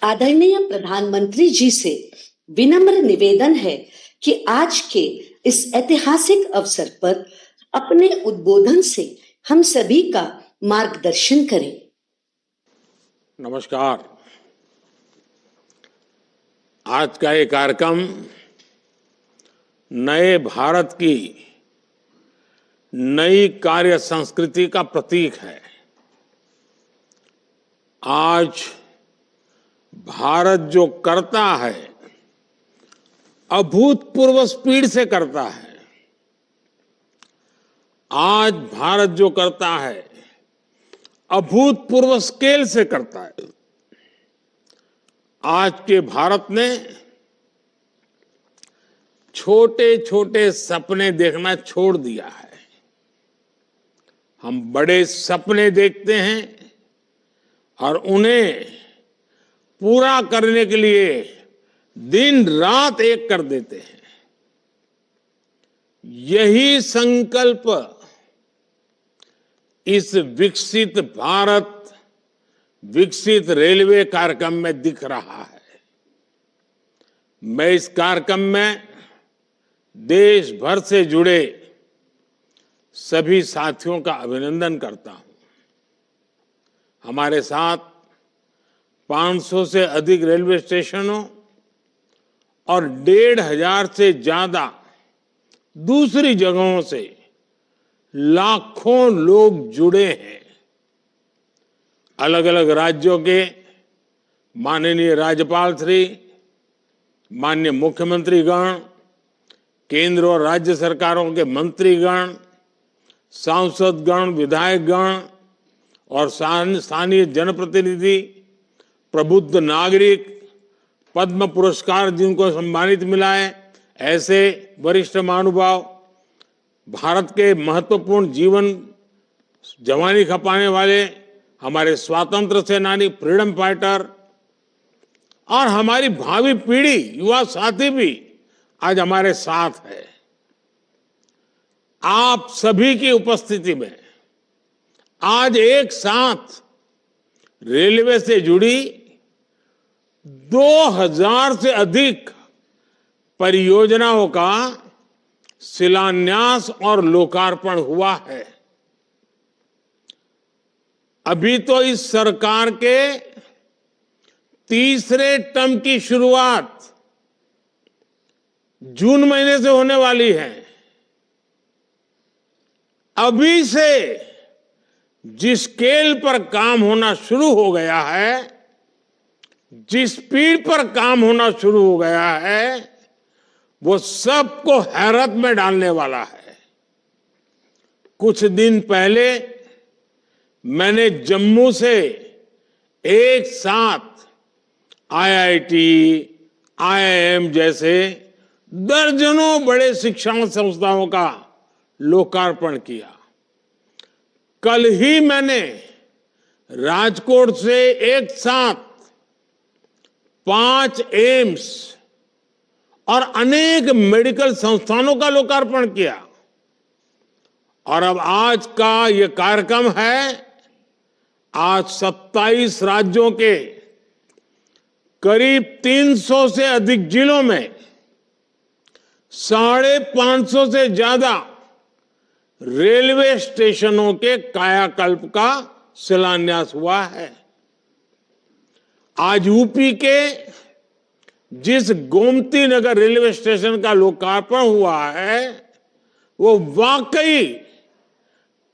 आदरणीय प्रधानमंत्री जी से विनम्र निवेदन है कि आज के इस ऐतिहासिक अवसर पर अपने उद्बोधन से हम सभी का मार्गदर्शन करें। नमस्कार। आज का ये कार्यक्रम नए भारत की नई कार्य संस्कृति का प्रतीक है। आज भारत जो करता है अभूतपूर्व स्पीड से करता है। आज भारत जो करता है अभूतपूर्व स्केल से करता है। आज के भारत ने छोटे छोटे सपने देखना छोड़ दिया है। हम बड़े सपने देखते हैं और उन्हें पूरा करने के लिए दिन रात एक कर देते हैं। यही संकल्प इस विकसित भारत विकसित रेलवे कार्यक्रम में दिख रहा है। मैं इस कार्यक्रम में देश भर से जुड़े सभी साथियों का अभिनंदन करता हूं। हमारे साथ 500 से अधिक रेलवे स्टेशनों और 1,500 से ज्यादा दूसरी जगहों से लाखों लोग जुड़े हैं। अलग अलग राज्यों के माननीय राज्यपाल श्री, माननीय मुख्यमंत्रीगण, केंद्र और राज्य सरकारों के मंत्रीगण, सांसदगण, विधायकगण और स्थानीय जनप्रतिनिधि, प्रबुद्ध नागरिक, पद्म पुरस्कार जिनको सम्मानित मिला है, ऐसे वरिष्ठ महानुभाव, भारत के महत्वपूर्ण जीवन जवानी खपाने वाले हमारे स्वातंत्र सेनानी, फ्रीडम फाइटर और हमारी भावी पीढ़ी, युवा साथी भी आज हमारे साथ है। आप सभी की उपस्थिति में आज एक साथ रेलवे से जुड़ी 2000 से अधिक परियोजनाओं का शिलान्यास और लोकार्पण हुआ है। अभी तो इस सरकार के तीसरे टर्म की शुरुआत जून महीने से होने वाली है। अभी से जिस स्केल पर काम होना शुरू हो गया है, जिस स्पीड पर काम होना शुरू हो गया है, वो सबको हैरत में डालने वाला है। कुछ दिन पहले मैंने जम्मू से एक साथ आईआईटी, आईआईएम जैसे दर्जनों बड़े शिक्षा संस्थाओं का लोकार्पण किया। कल ही मैंने राजकोट से एक साथ 5 एम्स और अनेक मेडिकल संस्थानों का लोकार्पण किया। और अब आज का यह कार्यक्रम है, आज 27 राज्यों के करीब 300 से अधिक जिलों में 550 से ज्यादा रेलवे स्टेशनों के कायाकल्प का शिलान्यास हुआ है। आज यूपी के जिस गोमती नगर रेलवे स्टेशन का लोकार्पण हुआ है, वो वाकई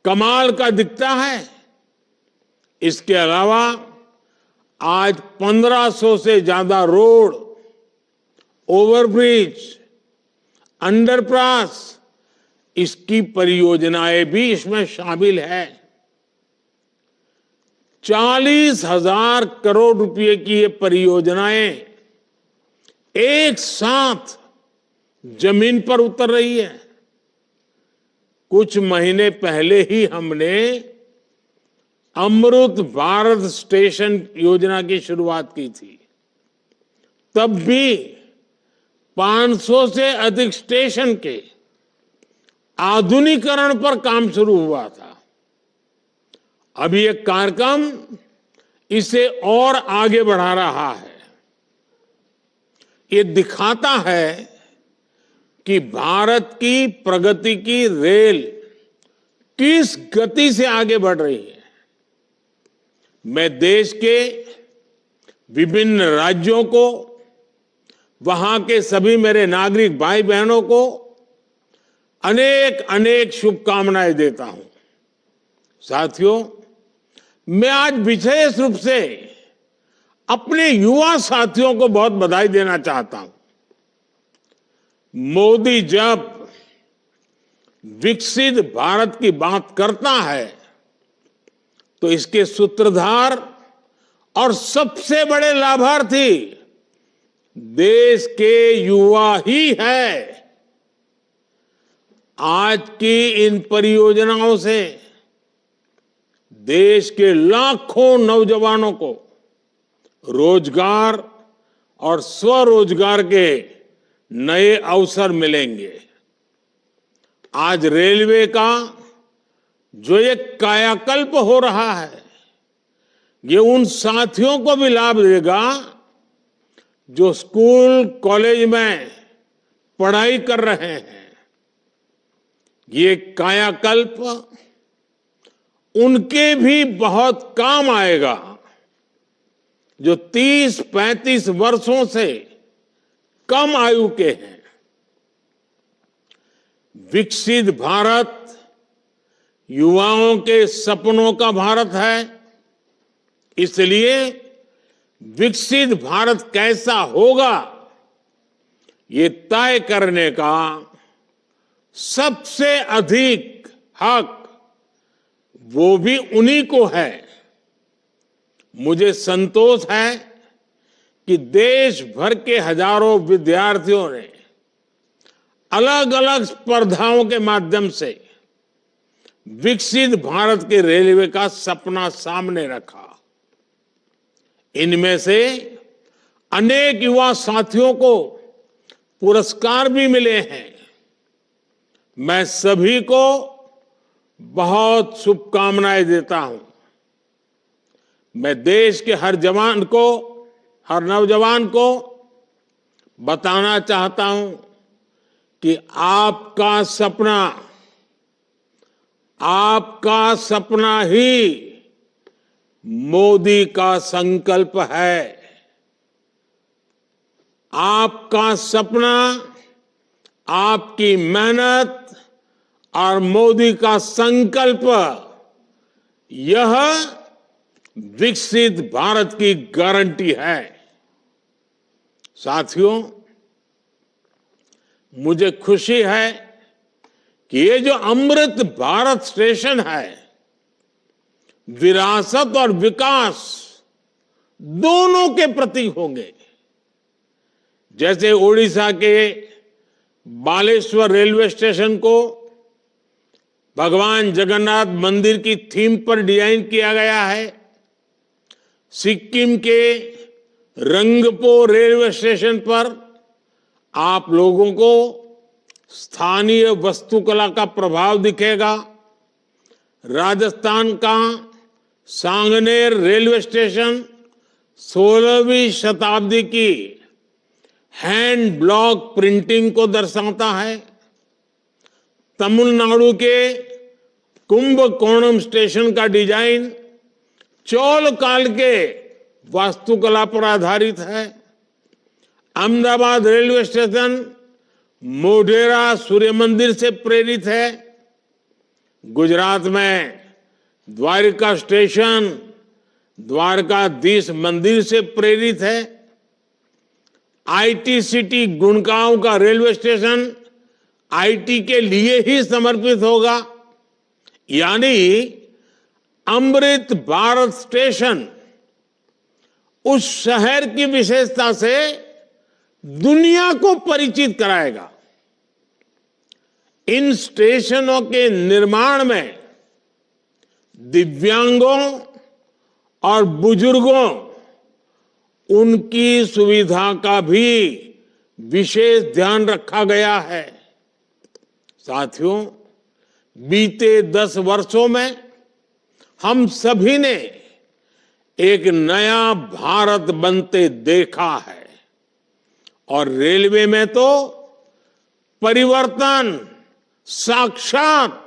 कमाल का दिखता है। इसके अलावा आज 1500 से ज्यादा रोड, ओवरब्रिज, अंडरपास, इसकी परियोजनाएं भी इसमें शामिल है। 40,000 करोड़ रुपए की ये परियोजनाएं एक साथ जमीन पर उतर रही है। कुछ महीने पहले ही हमने अमृत भारत स्टेशन योजना की शुरुआत की थी। तब भी 500 से अधिक स्टेशन के आधुनिकीकरण पर काम शुरू हुआ था। अभी एक कार्यक्रम इसे और आगे बढ़ा रहा है। ये दिखाता है कि भारत की प्रगति की रेल किस गति से आगे बढ़ रही है। मैं देश के विभिन्न राज्यों को, वहां के सभी मेरे नागरिक भाई बहनों को अनेक अनेक शुभकामनाएं देता हूं। साथियों, मैं आज विशेष रूप से अपने युवा साथियों को बहुत बधाई देना चाहता हूं। मोदी जब विकसित भारत की बात करता है तो इसके सूत्रधार और सबसे बड़े लाभार्थी देश के युवा ही है। आज की इन परियोजनाओं से देश के लाखों नौजवानों को रोजगार और स्वरोजगार के नए अवसर मिलेंगे। आज रेलवे का जो एक कायाकल्प हो रहा है, ये उन साथियों को भी लाभ देगा जो स्कूल कॉलेज में पढ़ाई कर रहे हैं। ये कायाकल्प उनके भी बहुत काम आएगा जो 30-35 वर्षों से कम आयु के हैं। विकसित भारत युवाओं के सपनों का भारत है। इसलिए विकसित भारत कैसा होगा, ये तय करने का सबसे अधिक हक वो भी उन्हीं को है। मुझे संतोष है कि देश भर के हजारों विद्यार्थियों ने अलग अलग स्पर्धाओं के माध्यम से विकसित भारत के रेलवे का सपना सामने रखा। इनमें से अनेक युवा साथियों को पुरस्कार भी मिले हैं। मैं सभी को बहुत शुभकामनाएं देता हूं। मैं देश के हर जवान को, हर नौजवान को बताना चाहता हूं कि आपका सपना ही मोदी का संकल्प है। आपका सपना, आपकी मेहनत और मोदी का संकल्प, यह विकसित भारत की गारंटी है। साथियों, मुझे खुशी है कि ये जो अमृत भारत स्टेशन है, विरासत और विकास दोनों के प्रतीक होंगे। जैसे ओडिशा के बालेश्वर रेलवे स्टेशन को भगवान जगन्नाथ मंदिर की थीम पर डिजाइन किया गया है, सिक्किम के रंगपो रेलवे स्टेशन पर आप लोगों को स्थानीय वास्तुकला का प्रभाव दिखेगा। राजस्थान का सांगनेर रेलवे स्टेशन 16वीं शताब्दी की हैंड ब्लॉक प्रिंटिंग को दर्शाता है। तमिलनाडु के कुंभकोणम स्टेशन का डिजाइन चोल काल के वास्तुकला पर आधारित है। अहमदाबाद रेलवे स्टेशन मोढेरा सूर्य मंदिर से प्रेरित है। गुजरात में द्वारका स्टेशन द्वारकाधीश मंदिर से प्रेरित है। आईटी सिटी गुड़गांव का रेलवे स्टेशन आईटी के लिए ही समर्पित होगा। यानी अमृत भारत स्टेशन उस शहर की विशेषता से दुनिया को परिचित कराएगा। इन स्टेशनों के निर्माण में दिव्यांगों और बुजुर्गों, उनकी सुविधा का भी विशेष ध्यान रखा गया है। साथियों, बीते 10 वर्षों में हम सभी ने एक नया भारत बनते देखा है और रेलवे में तो परिवर्तन साक्षात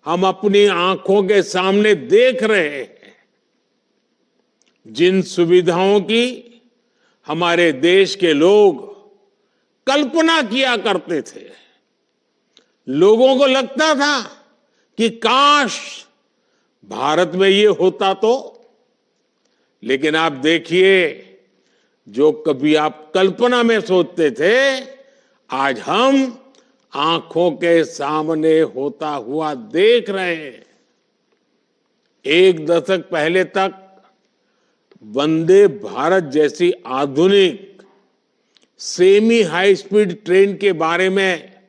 हम अपनी आंखों के सामने देख रहे हैं। जिन सुविधाओं की हमारे देश के लोग कल्पना किया करते थे, लोगों को लगता था कि काश भारत में ये होता तो, लेकिन आप देखिए, जो कभी आप कल्पना में सोचते थे, आज हम आंखों के सामने होता हुआ देख रहे हैं। एक दशक पहले तक वंदे भारत जैसी आधुनिक सेमी हाई स्पीड ट्रेन के बारे में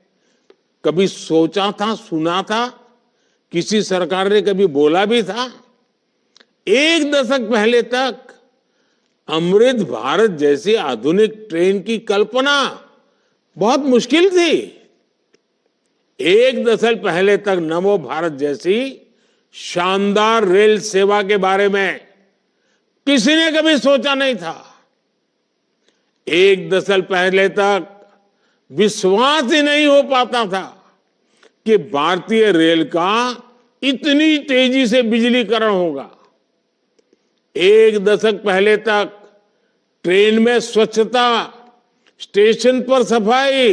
कभी सोचा था, सुना था? किसी सरकार ने कभी बोला भी था? एक दशक पहले तक अमृत भारत जैसी आधुनिक ट्रेन की कल्पना बहुत मुश्किल थी। एक दशक पहले तक नमो भारत जैसी शानदार रेल सेवा के बारे में किसी ने कभी सोचा नहीं था। एक दशक पहले तक विश्वास ही नहीं हो पाता था कि भारतीय रेल का इतनी तेजी से बिजलीकरण होगा। एक दशक पहले तक ट्रेन में स्वच्छता, स्टेशन पर सफाई,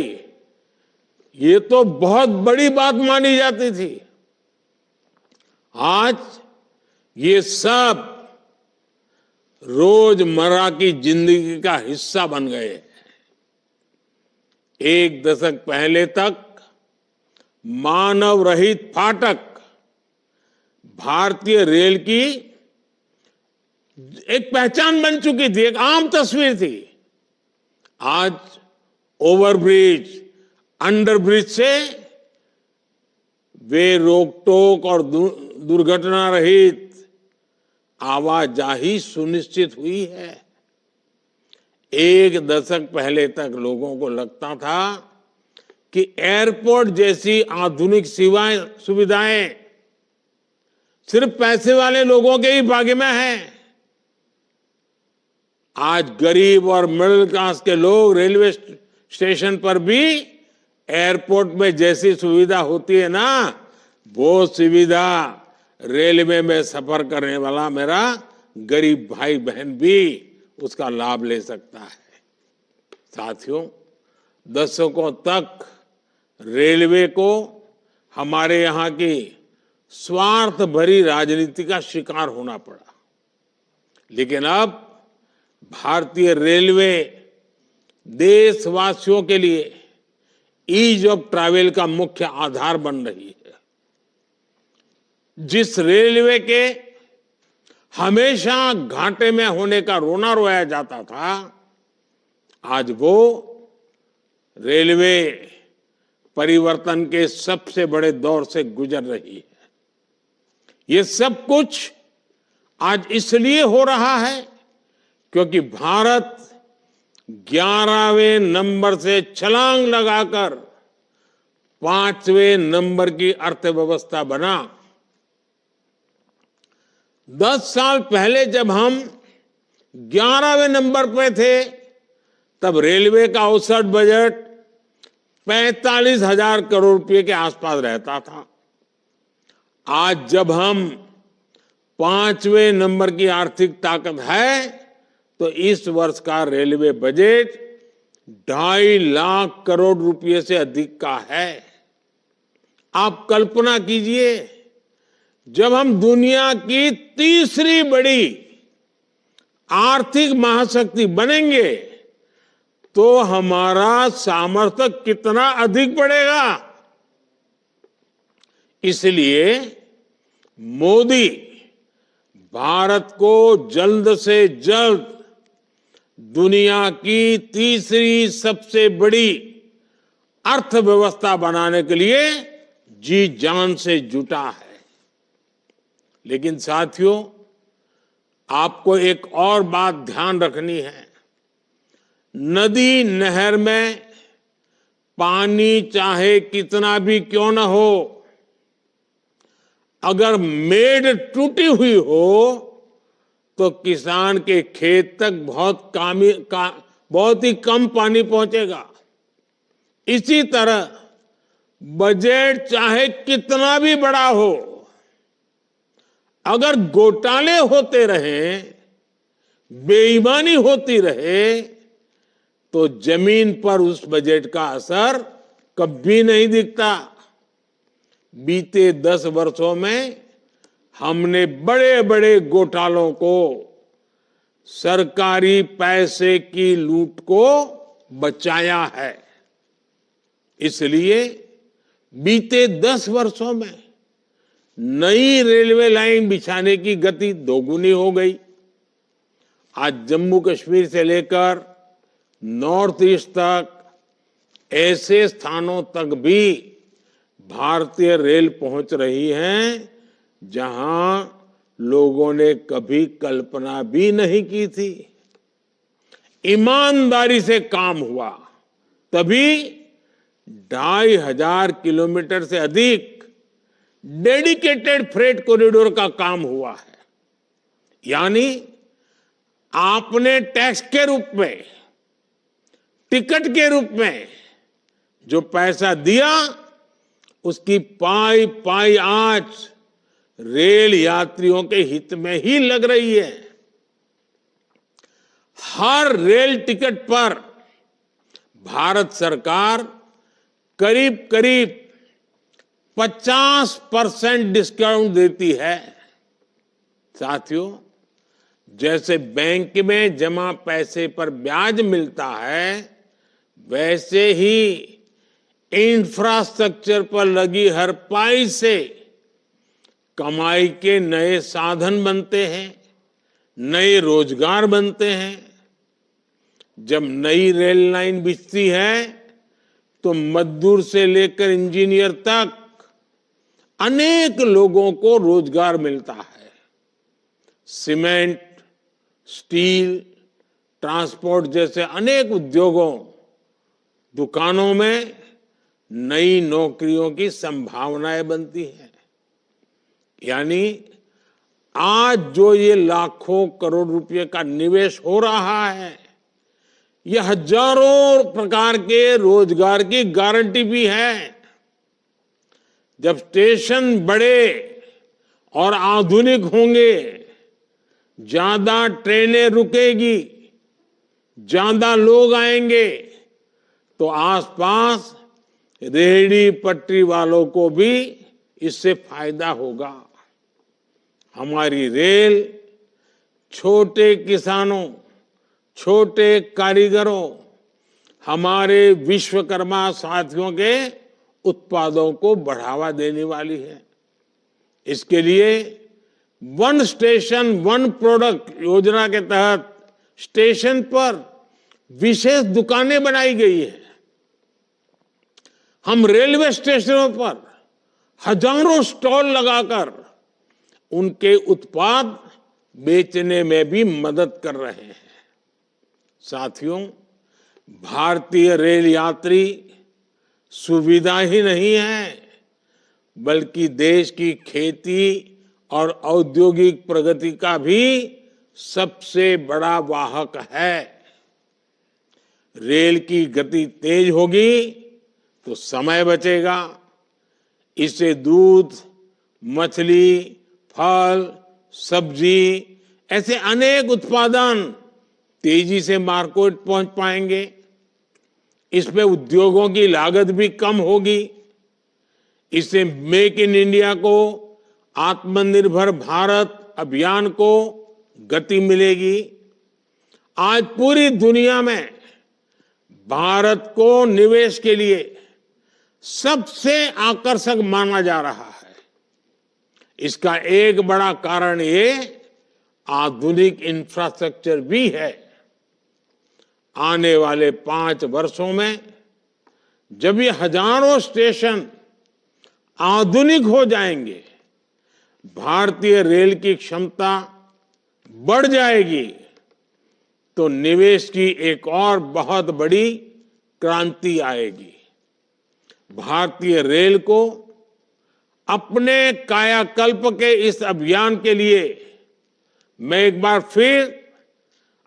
ये तो बहुत बड़ी बात मानी जाती थी। आज ये सब रोजमर्रा की जिंदगी का हिस्सा बन गए। एक दशक पहले तक मानव रहित फाटक भारतीय रेल की एक पहचान बन चुकी थी, एक आम तस्वीर थी। आज ओवरब्रिज, अंडरब्रिज से वे रोक टोक और दुर्घटना रहित आवाजाही सुनिश्चित हुई है। एक दशक पहले तक लोगों को लगता था कि एयरपोर्ट जैसी आधुनिक सुविधाएं सिर्फ पैसे वाले लोगों के ही भाग्य में है। आज गरीब और मिडिल क्लास के लोग रेलवे स्टेशन पर भी एयरपोर्ट में जैसी सुविधा होती है ना, वो सुविधा रेलवे में सफर करने वाला मेरा गरीब भाई बहन भी उसका लाभ ले सकता है। साथियों, दशकों तक रेलवे को हमारे यहाँ की स्वार्थ भरी राजनीति का शिकार होना पड़ा, लेकिन अब भारतीय रेलवे देशवासियों के लिए ईज ऑफ ट्रैवल का मुख्य आधार बन रही है। जिस रेलवे के हमेशा घाटे में होने का रोना रोया जाता था, आज वो रेलवे परिवर्तन के सबसे बड़े दौर से गुजर रही है। ये सब कुछ आज इसलिए हो रहा है क्योंकि भारत 11वें नंबर से छलांग लगाकर 5वें नंबर की अर्थव्यवस्था बना। 10 साल पहले जब हम 11वें नंबर पे थे, तब रेलवे का औसत बजट 45,000 करोड़ रुपए के आसपास रहता था। आज जब हम 5वें नंबर की आर्थिक ताकत है, तो इस वर्ष का रेलवे बजट 2.5 लाख करोड़ रुपए से अधिक का है। आप कल्पना कीजिए, जब हम दुनिया की तीसरी बड़ी आर्थिक महाशक्ति बनेंगे, तो हमारा सामर्थ्य कितना अधिक बढ़ेगा। इसलिए मोदी भारत को जल्द से जल्द दुनिया की तीसरी सबसे बड़ी अर्थव्यवस्था बनाने के लिए जी जान से जुटा है। लेकिन साथियों, आपको एक और बात ध्यान रखनी है। नदी नहर में पानी चाहे कितना भी क्यों न हो, अगर मेड़ टूटी हुई हो तो किसान के खेत तक बहुत बहुत ही कम पानी पहुंचेगा। इसी तरह बजट चाहे कितना भी बड़ा हो, अगर घोटाले होते रहे, बेईमानी होती रहे, तो जमीन पर उस बजट का असर कभी नहीं दिखता। बीते 10 वर्षों में हमने बड़े बड़े घोटालों को, सरकारी पैसे की लूट को बचाया है। इसलिए बीते 10 वर्षों में नई रेलवे लाइन बिछाने की गति दोगुनी हो गई। आज जम्मू कश्मीर से लेकर नॉर्थ ईस्ट तक ऐसे स्थानों तक भी भारतीय रेल पहुंच रही है जहां लोगों ने कभी कल्पना भी नहीं की थी। ईमानदारी से काम हुआ तभी 2500 किलोमीटर से अधिक डेडिकेटेड फ्रेट कॉरिडोर का काम हुआ है। यानी आपने टैक्स के रूप में, टिकट के रूप में जो पैसा दिया, उसकी पाई पाई आज रेल यात्रियों के हित में ही लग रही है। हर रेल टिकट पर भारत सरकार करीब करीब 50% डिस्काउंट देती है। साथियों, जैसे बैंक में जमा पैसे पर ब्याज मिलता है, वैसे ही इंफ्रास्ट्रक्चर पर लगी हर पाई से कमाई के नए साधन बनते हैं, नए रोजगार बनते हैं। जब नई रेल लाइन बिछती है तो मजदूर से लेकर इंजीनियर तक अनेक लोगों को रोजगार मिलता है। सीमेंट, स्टील, ट्रांसपोर्ट जैसे अनेक उद्योगों, दुकानों में नई नौकरियों की संभावनाएं बनती हैं। यानी आज जो ये लाखों करोड़ रुपए का निवेश हो रहा है, ये हजारों प्रकार के रोजगार की गारंटी भी है। जब स्टेशन बड़े और आधुनिक होंगे, ज्यादा ट्रेनें रुकेगी, ज्यादा लोग आएंगे, तो आसपास रेहड़ी पटरी वालों को भी इससे फायदा होगा। हमारी रेल छोटे किसानों, छोटे कारीगरों, हमारे विश्वकर्मा साथियों के उत्पादों को बढ़ावा देने वाली है। इसके लिए वन स्टेशन वन प्रोडक्ट योजना के तहत स्टेशन पर विशेष दुकानें बनाई गई है। हम रेलवे स्टेशनों पर हजारों स्टॉल लगाकर उनके उत्पाद बेचने में भी मदद कर रहे हैं। साथियों, भारतीय रेल यात्री सुविधा ही नहीं है, बल्कि देश की खेती और औद्योगिक प्रगति का भी सबसे बड़ा वाहक है। रेल की गति तेज होगी तो समय बचेगा। इससे दूध, मछली, फल, सब्जी ऐसे अनेक उत्पादन तेजी से मार्केट पहुंच पाएंगे। इसमें उद्योगों की लागत भी कम होगी। इससे मेक इन इंडिया को, आत्मनिर्भर भारत अभियान को गति मिलेगी। आज पूरी दुनिया में भारत को निवेश के लिए सबसे आकर्षक माना जा रहा है। इसका एक बड़ा कारण ये आधुनिक इंफ्रास्ट्रक्चर भी है। आने वाले 5 वर्षों में जब ये हजारों स्टेशन आधुनिक हो जाएंगे, भारतीय रेल की क्षमता बढ़ जाएगी, तो निवेश की एक और बहुत बड़ी क्रांति आएगी। भारतीय रेल को अपने कायाकल्प के इस अभियान के लिए मैं एक बार फिर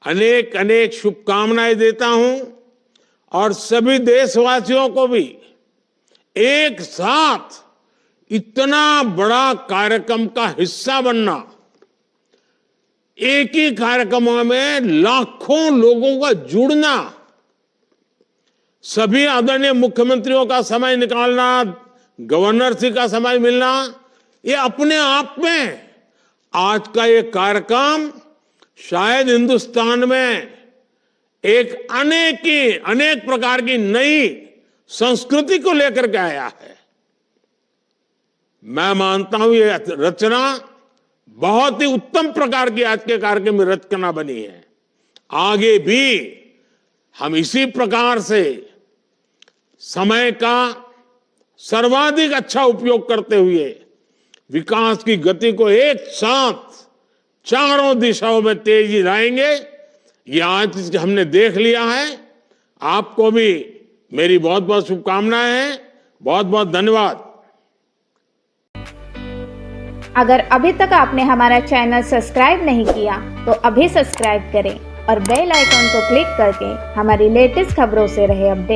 अनेक अनेक शुभकामनाएं देता हूं और सभी देशवासियों को भी एक साथ इतना बड़ा कार्यक्रम का हिस्सा बनना, एक ही कार्यक्रम में लाखों लोगों का जुड़ना, सभी आदरणीय मुख्यमंत्रियों का समय निकालना, गवर्नर जी का समय मिलना, ये अपने आप में आज का ये कार्यक्रम शायद हिंदुस्तान में एक अनेक प्रकार की नई संस्कृति को लेकर के आया है। मैं मानता हूं ये रचना बहुत ही उत्तम प्रकार की आज के कार्यक्रम में रचना बनी है। आगे भी हम इसी प्रकार से समय का सर्वाधिक अच्छा उपयोग करते हुए विकास की गति को एक साथ चारों दिशाओं में तेजी लाएंगे। ये आज हमने देख लिया है। आपको भी मेरी बहुत बहुत शुभकामनाएं हैं। बहुत बहुत धन्यवाद। अगर अभी तक आपने हमारा चैनल सब्सक्राइब नहीं किया तो अभी सब्सक्राइब करें और बेल आइकॉन को क्लिक करके हमारी लेटेस्ट खबरों से रहे अपडेट।